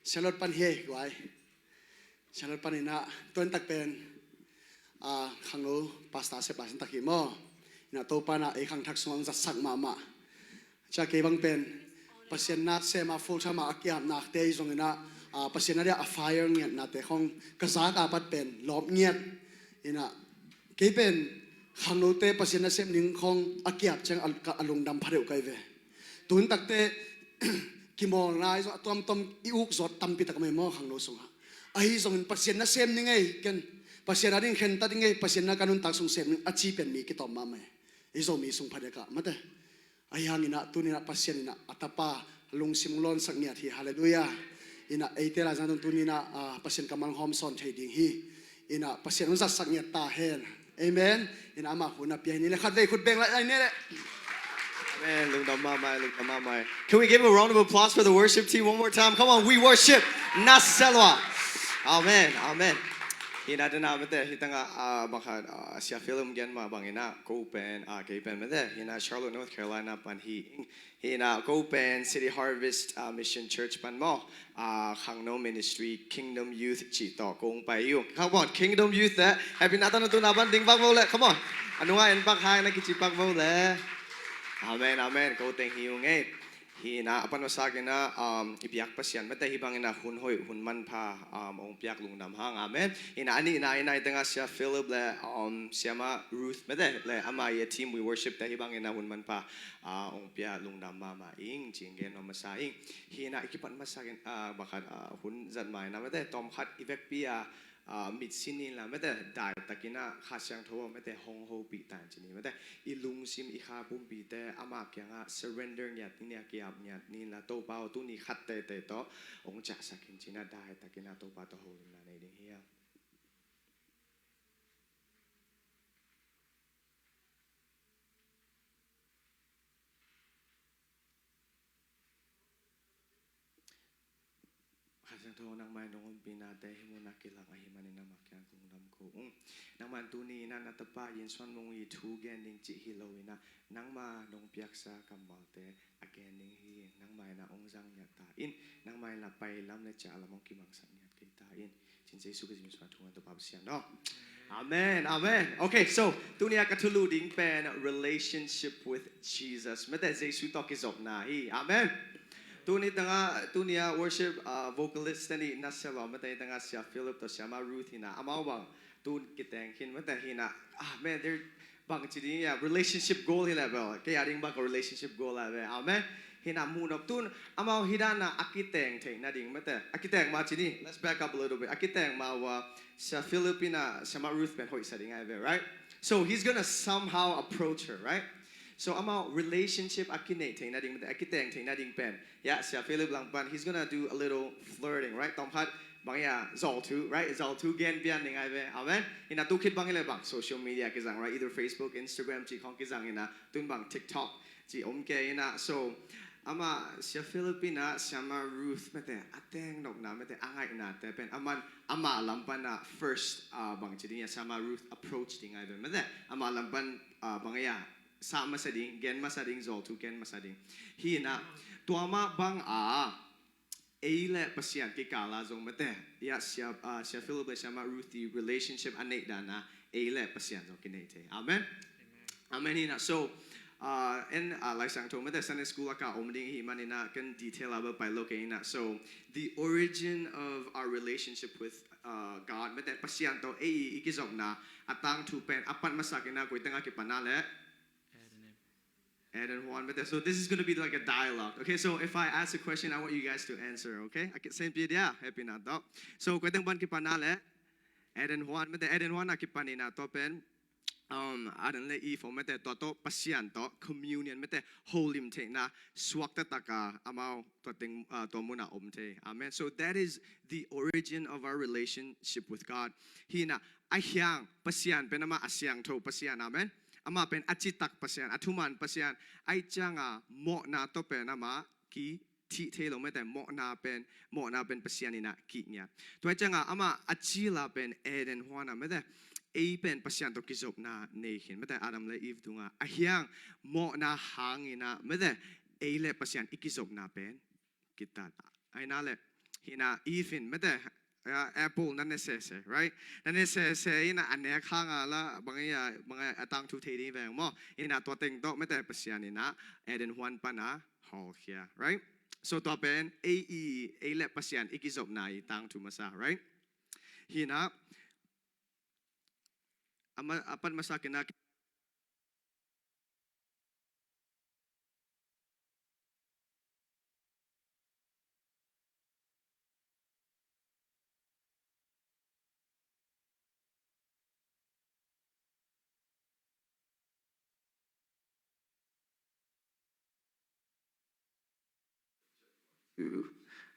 ฉันรถปันเฮกไว้ฉันรถปันนี่นะต้นตักเป็นขังโนปาสตาเซปลาสันตักหิมอนะตัวปานะไอขังทักสวงจัดสักมาจะเก็บังเป็นปัศยานักเซมาฟูชามาอักยามนักเตยตรงนี้นะปัศยานักเดียร์ไฟเงียนะแต่ของกษัตริย์อาปัดเป็นลบเงียบนี่นะเก็เป็นขังโนเตปัศยานักเซมหนึ่งของอักยามจังอารมณ์ดำพระเดวไกเวตุนตักเตกิมองนายต้มอิอุกสดตั้มปิตกไม่มอขังโนสงะไอ้ส่งปัศยานักเซมนี่ไงกันปัศยานักดิ้งเข็นตัดไงปัศยานักการนุนตักส่งเซมนึงอาชีพเป็นมีกิตอมมาไหมไอ้ส่งมีส่งพระเดกะมาเตayang ina tu nina pasien ina atapa lung simlon saknya thi haleluya ina eitela jang tu nina pasien kamang hom son thading hi ina pasien unsa saknya ta hen amen ina ama huna pia ni le khat dei khut beng lai ne le amen lung dam ma mai can we give a round of applause for the worship team one more time come on we worship naselwa amen hina dana mate hitanga bakha sia film gen ma bangina go pen gay pen mate hina Charlotte North Carolina pan hina go pen City Harvest Mission Church pan mo khangno ministry Kingdom Youth chi to kong pai yu come on Kingdom Youth happy natan tu na ban ding bak mo le come on anu nga en bak hang na kichi bak mo le amen go teng hiu ngai hina apan wasagin na ipiak pasyan mate hibangin na hunhoy hunman pa ong piak lungnam hang amen hina ani ina itanga siya Philip le siyama Ruth mate le ama ye team we worship ta hibangin na hunman pa ong piak lungnam mama ing jingen no masaing hina ikipan masagin bakad hun zanmai na mate tom khat ivek pia mid sinin la mate dai takina khasyang tho mate hong ho pi tan chini mate ilung sim i kha pum pi te ama kyanga surrender nya tinya kyap nya ni la to pao tu ni khat te to ong cha sakin china dai takina to pa to ho la nei ding hia khasyang tho nang mai nong pina te himuna kilang ahimani na makyang kung dam ko nang man tu ni na natapa yin swan mong i thu gen ning chi hilowina nang ma nong piak sa kamal te again ning hi nang mai na ong jang nya ta in nang mai la pai lam le cha la mong kimang san nya ke ta in chin jesu ke jim swan thu to pa sian no amen okay so tu ni akatulu ding pen relationship with Jesus mete jesu to ki zop na hi amen tu ni worship vocalist ni nasela mate tanga sia Philip to siya ma Ruth hina amaw bang tu kiteng kin mate hina man there bang chidi ya relationship goal hila ba kaya ding ba relationship goal la amen hina munop tun amaw hidana akiteng thei na ding mate akiteng ma chidi let's back up a little bit akiteng ma wa sia Philipina siya ma Ruth ben hoi sa ding right so he's gonna somehow approach her right so ama relationship akine thei na ding mate akiteng thei na ding pen yeah sia Philip lang pan he's gonna do a little flirting right tom khat bang ya zol tu right zol tu gen bian ning ai ve amen ina tu kit bang ile bang social media ke zang right either Facebook Instagram chi khong ke zang ina tun bang TikTok chi om ke ina so ama sia Filipina siama Ruth mate ateng nok na mate angai na te pen ama lampan na first bang chi dinya siama Ruth approach ding ai ve mate ama lampan bang ya sa masading gen masading zol tu gen masading hina tuama bang ele pasian ke kala zong mate ya sia Philip le siama Ruth the relationship anek dana ele pasian zong kinete amen hina so and like sang to mate Sunday school aka omding hi manina kan detail about by locating so the origin of our relationship with God mate pasian to ikizong na atang tu pen apan masakina ko itanga ki panale Ed and Juan, so this is going to be like a dialogue. Okay, so if I ask a question, I want you guys to answer. Okay, I can same yeah, happy na to. So kweteng ban kipanale, Ed and Juan, Ed and Juan akipanina to pen. Adan le ifo mete to pasyan to communion mete holim te na swakta taka amaw toting to muna omte. Amen. So that is the origin of our relationship with God. Hina ahyang pasyan penama asyang to pasyan. Amen. Ama pen achitak pasyan atuman pasyan ay changa mo na to pen ama ki ti telo mete mo na pen pasyan ina ki nya to ay changa ama achila pen Eden Juana mete a pen pasyan to kisop na nehin mete Adam le Eve tunga ahyang mo na hangina mete a le pasyan ikisop na pen kita ay na le hina even mete apple na necesse right na necesse ina ane khanga la bangaya mga atang tu thedi bang mo ina to teng to mete pasian ina eden huan pana hall here right so to pen a le pasian ikizop na tang tu masa right hina apan masa kena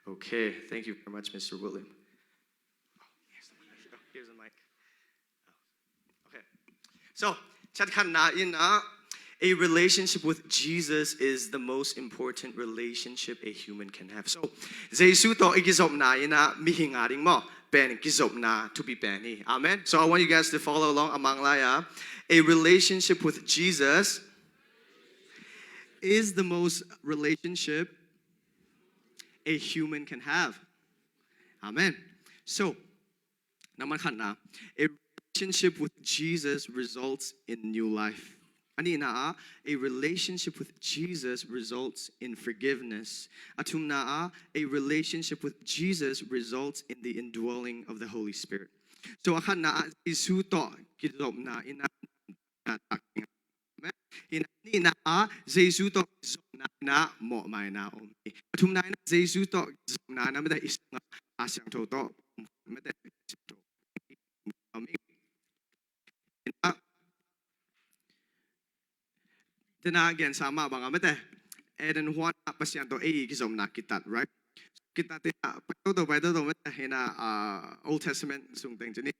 okay thank you very much Mr. William here's the mic okay so chat khan na in a relationship with Jesus is the most important relationship a human can have. So, Jesu to igizop na ina mihingaring mo pen gizop na to be penny. Amen. So I want you guys to follow along among laya. A relationship with Jesus is the most relationship a human can have. Amen. So, naman khan na a relationship with Jesus results in new life. Anina a relationship with Jesus results in forgiveness. Atumna a relationship with Jesus results in the indwelling of the Holy Spirit. So akana isuto kidop na ina ina Jesu to na mo mai na om. Atumna ina Jesu to na meda isang asyang to meda Tena again sama banga mete. Eden huan pasyan to kizom na kitat right. Kita tina paito to mete hina Old Testament sung teng jeni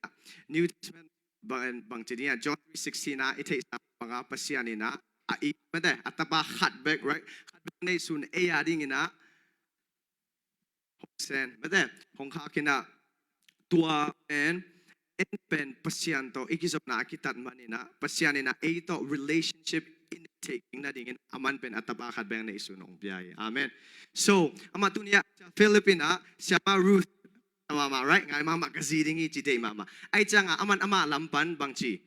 New Testament bang jeni John 3:16 na ite sa banga pasyan ina ai mete atapa hatback right. Hatback nei sun ading ina sen mete hong kha kina tua en pen pasyan to ikizom na kitat manina pasyan ina to relationship taking na dingin aman pen atabakat bang na isunong biyay. Amen. So, amatunya Filipina siya Ruth mama right? Ngay mama kaziring iti mama. Ay nga aman ama lampan bang chi.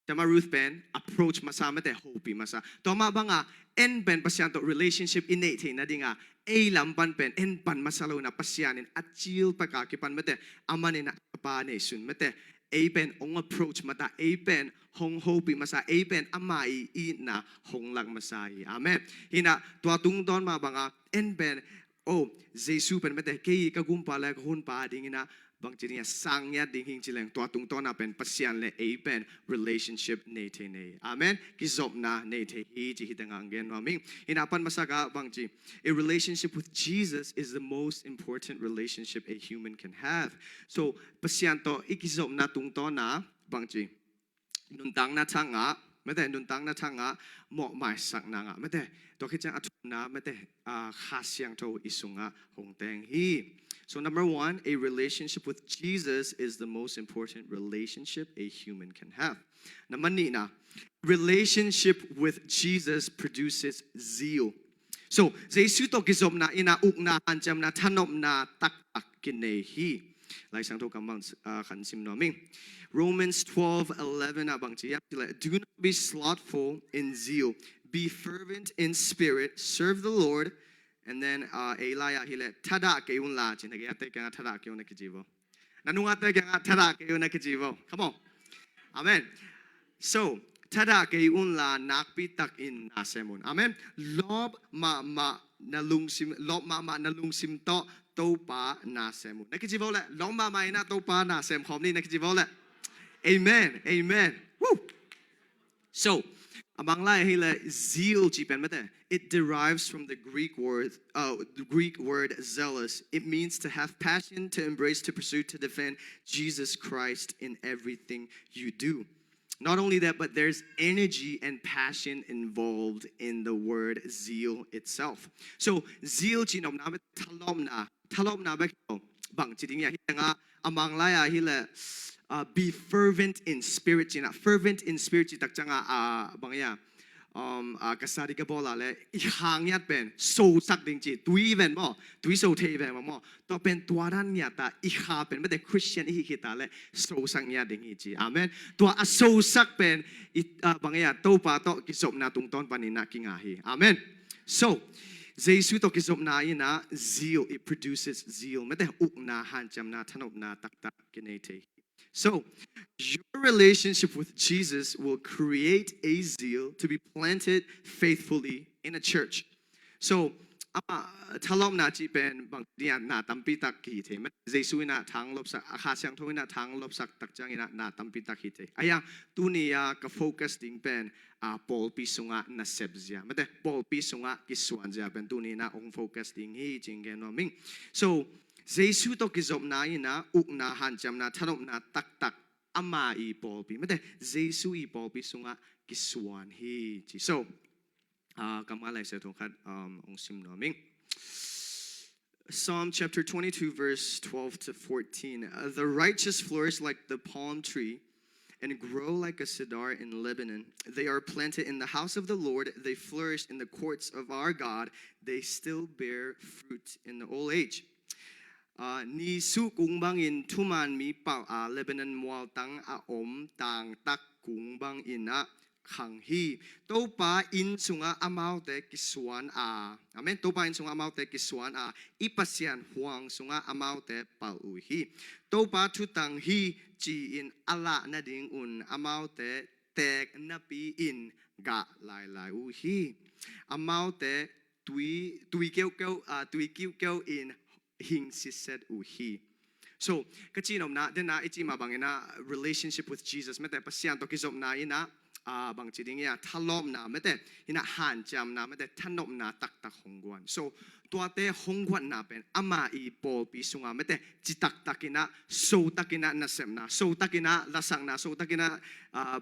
Siya Ruth pen approach masama te hopi masa. Toma ba nga en pen pasyan to relationship innate na dinga a lampan pen en pan masalaw na pasyanin at chill pagkakipan mate amanin na pa na isun mate a pen ong approach mata a pen hong hopi masa a pen amai na hong lang masai. Amen. Hina tuatung don mabanga en pen oh Jesu pen mete kay kagumpala kahun pa ding ina bang chinia sangya ding hing chileng tuatung ton pen pasyan le a pen relationship nete ne. Amen. Kizop na nete hi chi hitangang gen maming. Hina pan masaga bang chi a relationship with Jesus is the most important relationship a human can have. So pasyan to ikizop na tung ton na bang chi nuntang na tanga mete nuntang na tanga mo mai sak na nga mete to kitang atuna mete khasyang to isunga hongteng hi. So number 1, a relationship with Jesus is the most important relationship a human can have. Naman na relationship with Jesus produces zeal. So Jesu to gizom na ina ukna anjam na tanop na tak kinehi. Like sang to kamang kansim noming. Romans 12:11 abang chiya do not be slothful in zeal, be fervent in spirit, serve the Lord. And then Elaya hile tada ke un la chin nagaya te kaya tada ke un nakijibo. Nanunga te kaya tada ke un nakijibo. Come on. Amen. So tada ke un la nakpi tak in nasemun. Amen. Lob ma nalungsim to pa nasemun. Nakijibo le lob ma ina to pa nasem khom ni nakijibo le. Amen. Amen. Woo. So amang la hila zeal jipen mate. It derives from the Greek word zealous. It means to have passion, to embrace, to pursue, to defend Jesus Christ in everything you do. Not only that, but there's energy and passion involved in the word zeal itself. So zeal chinom na talom na bang chiting ya nga amang la hila be fervent in spirit. Fervent in spirit chitak changa bang ya. kasari ka bola le ihang yat pen so sak ding chi tui ven mo tui so the ven mo to pen tuaran nya ta iha pen mate Christian hi kita le so sak nya ding hi chi amen tua a so sak pen bang ya to pa to kisop na tung ton panina kinga hi amen so Jesu to kisop na ina zeal it produces zeal mate uk na han cham na thanop na tak tak kinete so, your relationship with Jesus will create a zeal to be planted faithfully in a church. So, thalom na chi pen bang dia na tampi tak ki the ma Jesu na thang lop sak akha siang thoi na thang lop sak tak chang ina na tampi tak ki the aya tu ni ya ka focus ding pen Paul pi sunga na sebzia mate Paul pi sunga ki suan ja pen tu ni na ong focus ding hi jing gen no ming so Jesu to kizop na ina uk na han cham na thanop na tak tak ama I Paul pi mate Jesu I Paul pi sunga kiswan hi chi so kamalai se to khat ong sim no ming Psalm chapter 22 verse 12 to 14 the righteous flourish like the palm tree and grow like a cedar in Lebanon. They are planted in the house of the Lord. They flourish in the courts of our God. They still bear fruit in the old age. Ni su kung bangin tuman mi pao Lebanon mual tang om tang tak kung bang ina khang hi to pa in sunga amau te kiswan amen to pa in sunga amau te kiswan ipasian huang sunga amau te pal u hi to pa thu tang hi chi in ala na ding un amau te tek na pi in ga lai lai u hi amau te tui keu in hing si said uhi. So, kachinom na den na iti mabangina relationship with Jesus mete pasian to kizom na ina bang chiding ya thalom na mete ina han jam na mete thanop na tak tak hongwan. So, tuate hongwan na pen ama I Paul pi sunga mete jitak takina so takina nasem na so takina lasang na so takina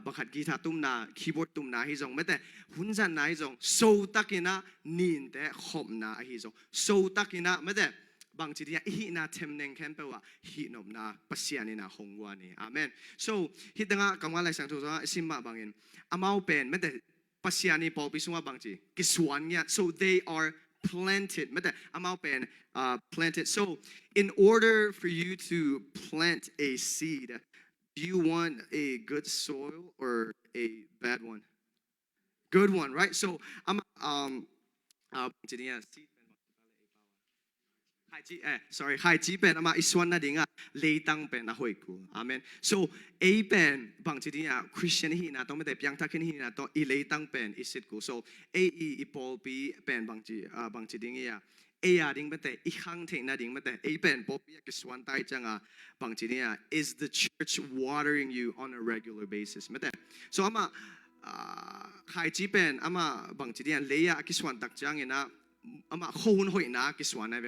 bakhat gita tum na keyboard tum na hizong mete hunjan na hizong so takina nin te khop na hizong so takina mete bang chi dia hi na temneng kan pewa hi nom na pasiani na hongwani amen so hi tanga kamwa lai sang tho simma bangin amau pen mete pasiani pol pisunga bangchi kiswan ya so they are planted mete amau pen planted so in order for you to plant a seed do you want a good soil or a bad one good one right so seed Hai chi pen ama iswan na dinga leitang pen na hoi ku amen so a pen bang chi dia Christian hi na to mete pyang takin hi na to I leitang pen isit ku so I Paul pi pen bang chi ding ya a ding mete I hang thing na ding mete a pen Paul pi kiswan tai changa bang chi dia is the church watering you on a regular basis mete so ama hai chi pen ama bang chi dia leya kiswan tak chang ina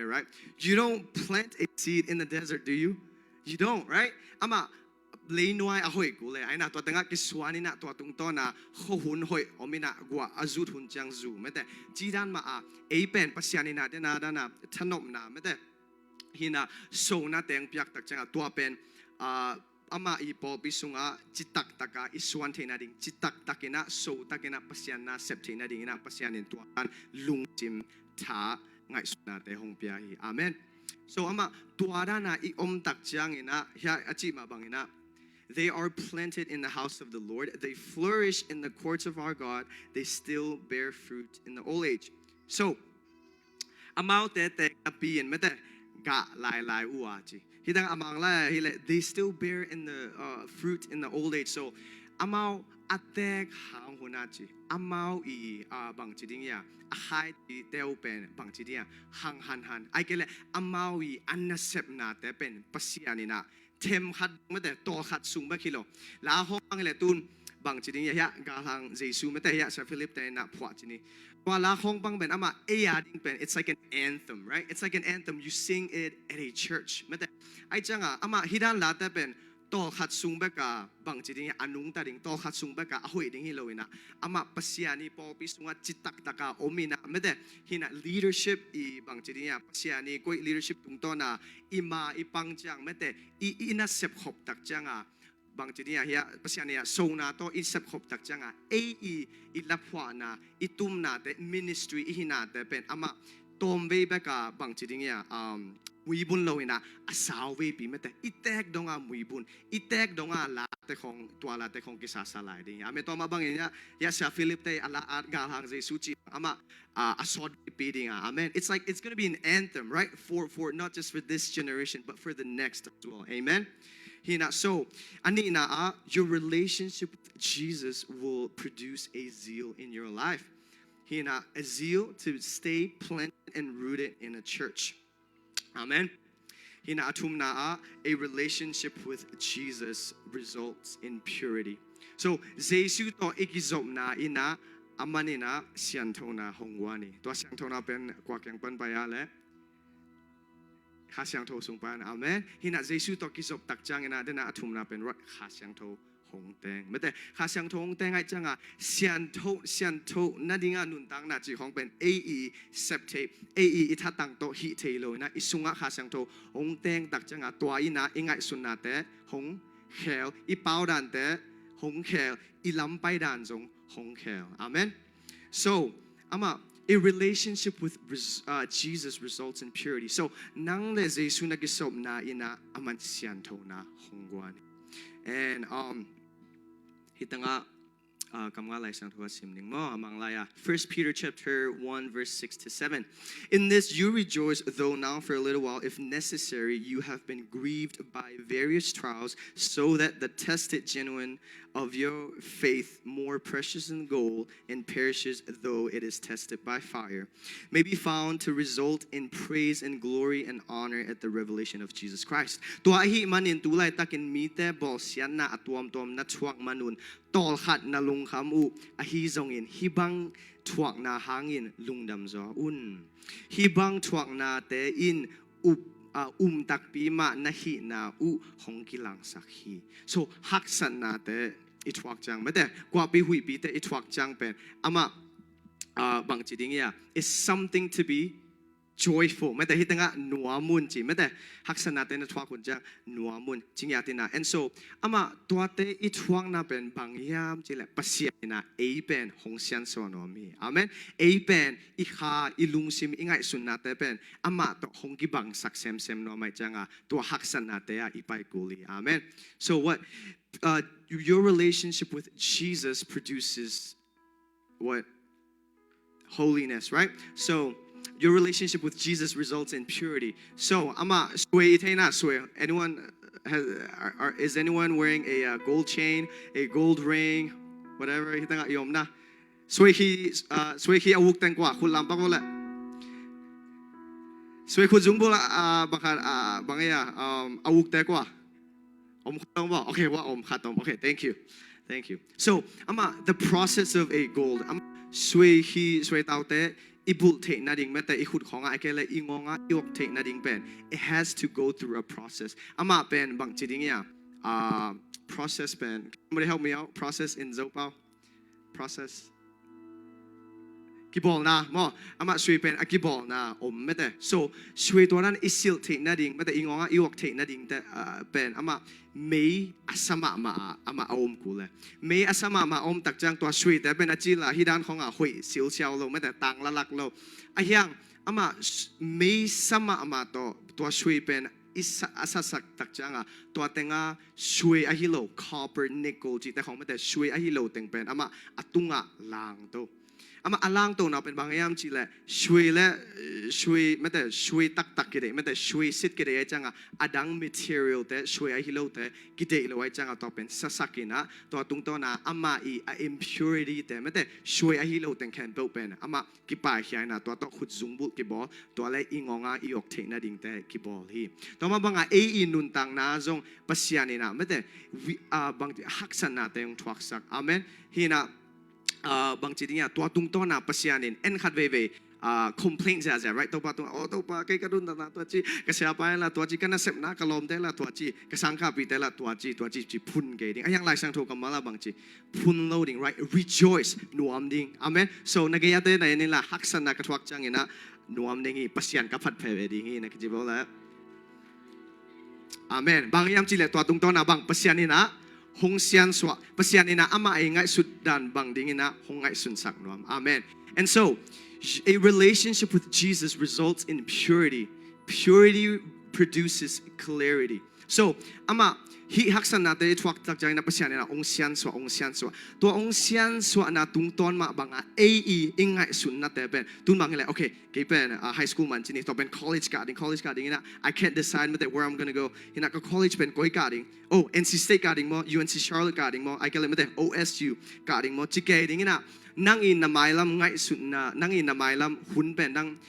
right? You don't plant a seed in the desert, do you? You don't, right? Ama leinoy ahoy gule ay na to tanga kiswani na to tung to na hohun hoy omina gwa azut hun chang zu mete jidan ma a pen pasyani na na thanom na mete hina so na teng piak tak changa to pen ama I Paul bisunga jitak taka iswan thena ding jitak takina so takina pasyan na septhena ding na pasyanin tuan lungchim tha ngai suna te hong pia hi amen so ama tuara na I tak chiang ina hya achi ma bangina they are planted in the house of the Lord they flourish in the courts of our God they still bear fruit in the old age so amau te api en mete ga lai uachi hidang amang la they still bear in the fruit in the old age so amau atek hang hunachi amau I bang chiding ya ahai ti teu pen bang chidia hang han ai kele amau I annasep na te pen pasiani na them khat mate to khat sung ba kilo la hong le tun bang chiding ya ga hang Jesu mate ya sa Philip te na phwa chini wala hong bang ben ama ding pen it's like an anthem right it's like an anthem you sing it at a church mate ai changa ama hidan la te pen to khat sung ba ka bang chiding anung ta ding to khat sung ba ka ahoi ding hiloina ama pasiani po pisunga chitak taka omina mete hina leadership I bang chiding pasiani koi leadership tung to na ima ipang chang mete I ina sep khop tak changa บางทีเนี่ยเฮียภาษาเนี่ยโซนาโตอิสับขบตักจังอ่ะอีลับหัวนาอีตุ้มนาแต่ ministry อีหินาแต่เป็นอามาตอมเวเบกาบางทีเนี่ยมวยบุญเราเห็นนะอาสาวเวปีไม่แต่อีแตกดงมวยบุญอีแตกดงลาแต่ของตัวลาแต่ของกิสาสลายดิ่งไม่ต้องมาบางอย่างยาชาฟิลิปเตอลาอาร์กาลังเจสุจิอามาอาสอดปีดิ่งamen it's like it's gonna be an anthem right for not just for this generation but for the next as well amen so ani na your relationship with Jesus will produce a zeal in your life a zeal to stay planted and rooted in a church amen atum na a relationship with Jesus results in purity so jesu to ikizom na ina amanina siantona hongwani to siantona pen kwakyang pan bayale khasiang tho sung pan amen jesu to kizop takjang ina dena atum na pen rot khasiang tho hong teng mate khasiang tho hong teng ai changa siantho nadinga nun tang na chi hong pen ae septe ae ithatang to hi theilo na isunga khasiang tho hong teng takjanga twa ina ingai sunna te hong khel I pau dan te hong khel I lam pai dan jong hong khel amen so ama a relationship with Jesus results in purity so nang le jesu na gisop na ina aman siantho na hongwan and hitanga kamga lai sang thwa simning mo amang laya 1 Peter chapter 1 verse 6 to 7 in this you rejoice though now for a little while if necessary you have been grieved by various trials so that the tested genuine of your faith more precious than gold and perishes though it is tested by fire may be found to result in praise and glory and honor at the revelation of Jesus Christ tua hi manin tulai takin mite bol sian na atuam tom na chuak manun tol khat na lung kham u a hi zongin hibang chuak na hangin lungdam zo un hibang chuak na te in up tak pi ma na hi na u hong kilang sakhi so hak san na te itwak jang mate kwa pi hui pi te itwak jang pen ama bang chi ding ya is something to be joyful mate hitanga nuamun chi mate haksana te na twak kun jang nuamun chingya tina and so ama tuate itwang na pen bang yam chi le pasia na a pen hongsian so no mi amen a pen I kha ilung sim ingai sunna te pen ama to hongki bang sak sem no mai changa to haksana te ya ipai kuli amen so what your relationship with Jesus produces what holiness right so your relationship with Jesus results in purity so ama sway itaina sway anyone is anyone wearing a gold chain a gold ring whatever hitanga yom na sway hi awuk tang kwa khulam pa kola sway khu jung bola bakar bangaya awuk ta kwa okay okay thank you so ama the process of a gold sway tau te ibul te na ding meta I khut khonga akele ingonga yok te na ding pen it has to go through a process ama pen bang chiding ya process pen somebody help me out process in zopao process kibol na mo ama sway pen akibol na meta so sway to nan isil te na ding meta ingonga yok te na ding te pen ama may asama ma ama kule may asama ma takjang to sway te pen achila hidan khonga hui sil siao lo meta tang lalak lo ahyang ama may sama ma to sway pen isa asasak takjanga to tenga sway ahilo copper nickel ji te khong meta sway ahilo teng pen ama atunga lang to ama alang to na pen bangayam chi le shui meta shui tak kide meta shui sit kide changa adang material te shui ahilo te kide lo ai changa to pen sasakina to tung to na ama impurity te meta shui ahilo ten kan bo pen ama kipa hian na to khut zungbul ki bo to le ingonga iok the na ding te ki bol hi to ma banga nun tang na zong pasiani na meta bang haksan na te yung twak sak amen hina bang chidingya tua tung to na pasianin en khat ve complain za right to pa to pa kai kadun na to chi ka sia pa la to chi kana sep na kalom te la to chi ka sang kha pi te la to chi phun ge ding ayang lai sang tho kam la bang chi phun loading right rejoice nuam ding amen so na ge ya te na ni la haksan na ka thwak chang ina nuam ding i pasian ka phat phe ding na ki bo la amen bang yam chi le to tung to na bang pasian ni na hong sian swa pasian ina ama ay ngai sudan bang ding ina hong ngai sun sak nuam. Amen. And so a relationship with Jesus results in purity. Purity produces clarity. So ama hi haksan natin itwak tak jang na pasian ina ong sian swa to ong sian swa na tungton ma banga ai ingai sun na teben tun bang le okay kepen high school man chini to ben college carding ina I can't decide where I'm going to go ina ka college pen koi carding oh NC State carding mo UNC Charlotte carding mo I can limit OSU carding mo chike ina nang in na mailam ngai sun na nang in na mailam hun pen nang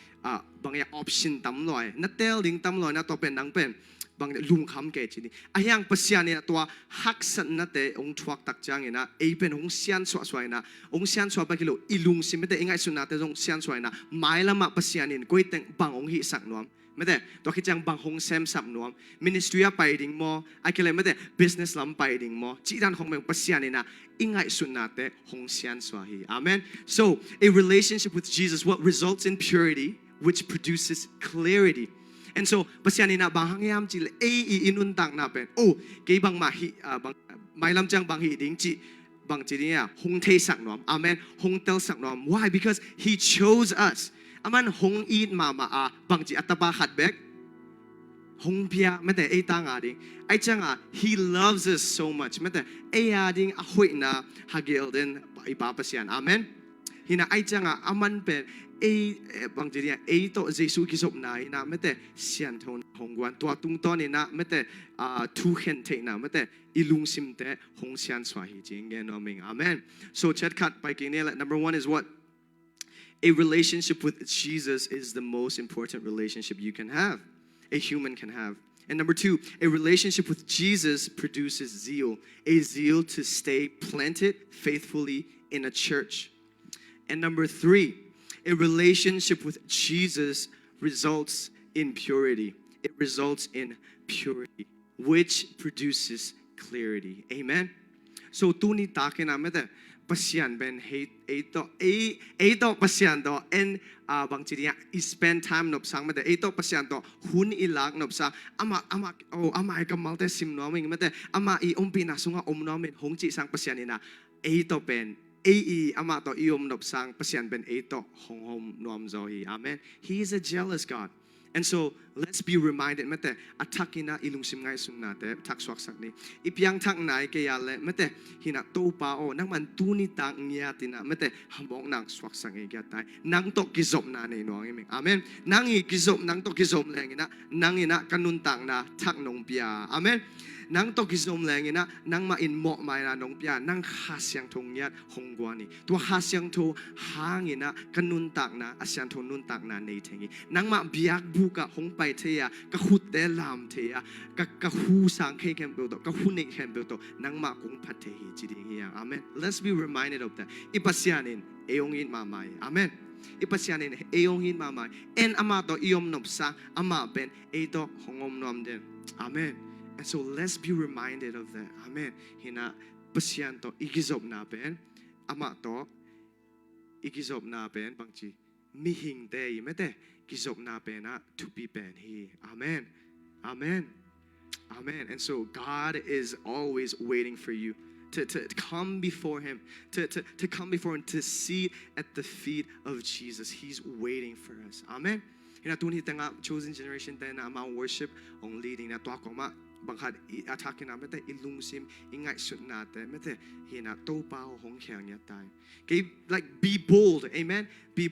bang ya option tam loi na tel ding tam loi na to pen nang pen bang lung kham ke chini ayang pasian ina to haksan na te ong thuak tak chang ina e pen ong sian swa ina ong sian swa ba kilo ilung sim te ingai sun na te ong sian swa ina mailama pasian in koi teng bang ong hi sak nuam mete to ki chang bang hong sem sap nuam ministry a pai ding mo I kele mete business lam pai ding mo chi dan hong meng pasian ina ingai sun na te hong sian swa hi. Amen. So a relationship with Jesus what results in purity which produces clarity. And so pasian ina bang hangyam chi ai inun tang na pen oh ke bang ma hi bang mai lam chang bang hi ding chi bang chi dia hong te sak nuam. Amen. Hong tel sak nuam. Why? Because he chose us. Aman hong eat mama bang chi ataba khat bek hong pia mete ai ta nga ding ai changa he loves us so much mete ai ding a hoi na hagel den ipa pasian. Amen. Hina ai changa aman pen a bang jiria a to jesu kisop na ina mete sian thon hongwan to tung ton ina mete tu hen te na mete ilung sim te hong sian swahi jing no ming. Amen. So chat kat by number 1 is what a relationship with Jesus is the most important relationship you can have, a human can have. And number 2, a relationship with Jesus produces zeal, a zeal to stay planted faithfully in a church. And number 3, a relationship with Jesus results in purity. It results in purity, which produces clarity. Amen. So tuni takin amete pasian ben hate eto pasian do and bang chiria spend time nop sang mete eto pasian do hun ilak nop sang ama ka malte sim no ming mete ama I ompi na sunga om no men hong chi sang pasian ina eto ben ama to iom nop sang pasian ben eto hong hom nom zo hi. Amen. He is a jealous God. And so let's be reminded mete atakina ilung sim ngai sum na te tak swak sak ni ipyang thak nai ke ya le mete hina to pa o nang man tu ni tang nya tina mete hamong nang swak sang e kya tai nang to kizop na nei no ngi. Amen. Nang I kizop nang to kizop leng ina nang ina kanun tang na thak nong pia. Amen. Nang to kizom leng ina nang ma in mo mai na nong pia nang khasyang thong yat hongwani to khasyang tho hangina kanun tak na asyang tho nun tak na nei thengi nang ma biak bu ka hong pai theya ka khut te lam theya ka hu sang khe kem do ka hu nei kem do nang ma kung phat the hi chi ding ya. Amen. Let's be reminded of that. Ipasyanin eongin mamai. Amen. Ipasyanin eongin mamai en ama to iom nop sa ama ben eto hongom nom den. Amen. And so let's be reminded of that. Amen. Hina pasyan to igizop na ben ama to igizop na ben bangchi mihing te mete gizop na ben na to be ben he. Amen. Amen. Amen. And so God is always waiting for you to come before him, to come before him, to sit at the feet of Jesus. He's waiting for us. Amen. Hina tuni tanga chosen generation ten na ama worship on leading na to ako ma bangkhat atakin na mete ilungsim ingai sut na te mete hina to pa hong kyang ya tai. Okay, like be bold. Amen. Be